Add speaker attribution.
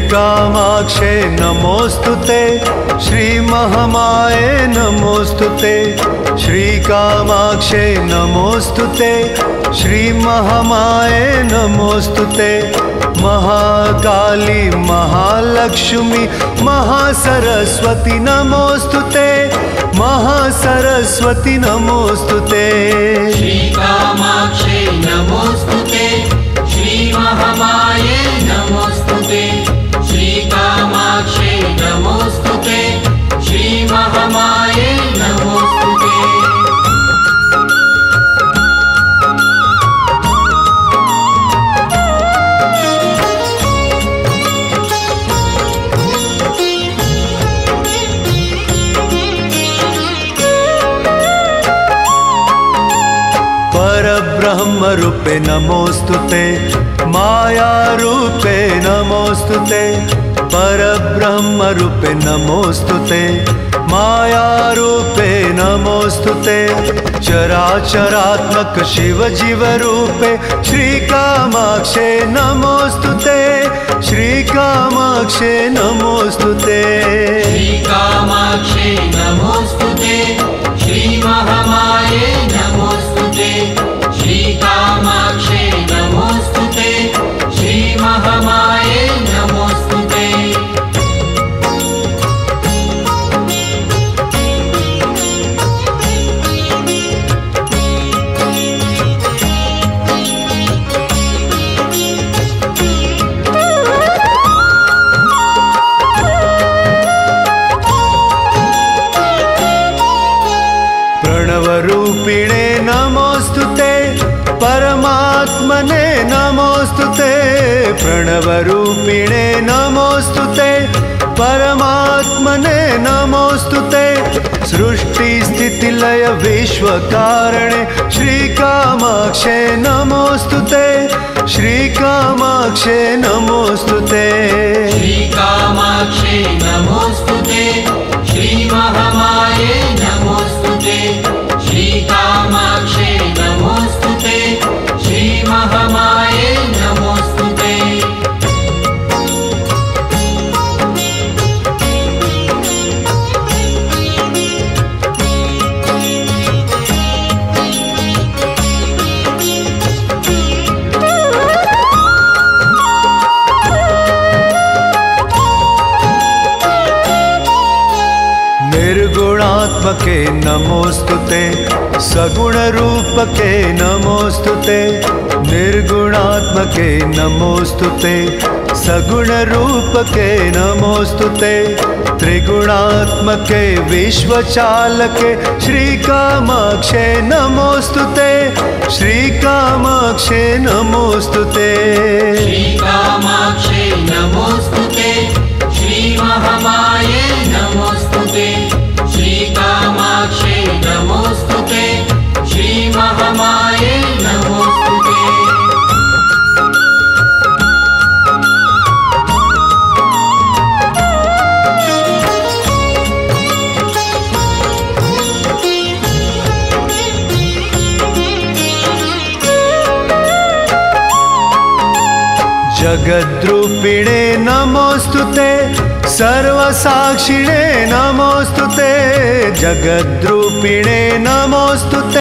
Speaker 1: श्रीकामाक्षे नमोस्तुते, श्रीमहामाये नमोस्तुते, श्रीकामाक्षे नमोस्तुते, श्रीमहामाये नमोस्तुते, महाकाली महालक्ष्मी महासरस्वती नमोस्तुते, महासरस्वती नमोस्तुते।
Speaker 2: श्रीकामाक्षे नमोस्तुते, श्रीमहामाये नमोस्तुते, श्रीकामाक्षे नमोस्तुते, श्रीमहामाये नमोस्तुते।
Speaker 1: परब्रह्म रूपे नमोस्तुते, माया रूपे नमोस्तुते, परब्रह्म रूपे नमोस्तुते, माया रूपे नमोस्तुते, चराचरात्मक शिव जीव रूपे श्रीकामाक्षे नमोस्तुते, श्रीकामाक्षे नमोस्तुते।
Speaker 2: श्रीकामाक्षे नमोस्तुते, श्रीमहामाये नमोस्तुते, श्रीकामाक्षे नमोस्तुते, श्रीमहामाये नमोस्तुते।
Speaker 1: प्रणवरूपिणे नमोस्तुते, परमात्मने नमोस्तुते, प्रणवरूपिणे नमोस्तुते, परमात्मने नमोस्तुते, सृष्टि स्थिति लय विश्वकारणे श्रीकामाक्षे नमोस्तुते, श्रीकामाक्षे नमोस्तुते।
Speaker 2: श्रीकामाक्षे नमोस्तुते, श्रीमहामाये नमोस्तुते, श्रीकामाक्षे नमोस्तुते, श्रीमहामाये नमोस्तुते।
Speaker 1: निर्गुणात्मके नमोस्तुते, सगुण रूपके नमोस्तुते, निर्गुणात्मके नमोस्तुते, सगुण रूपके नमोस्तुते, त्रिगुणात्मके विश्वचालके श्रीकामाक्षे नमोस्तुते, श्रीकामाक्षे नमोस्तुते।
Speaker 2: श्रीकामाक्षे नमोस्तुते, श्रीमहामाये नमोस्तुते, श्रीकामाक्षे नमोस्तुते, श्रीमहामाये नमोस्तुते।
Speaker 1: जगद्रूपिणे नमोस्तुते, सर्वसाक्षिणे नमोस्तुते, जगद्रूपिणे नमोस्तुते।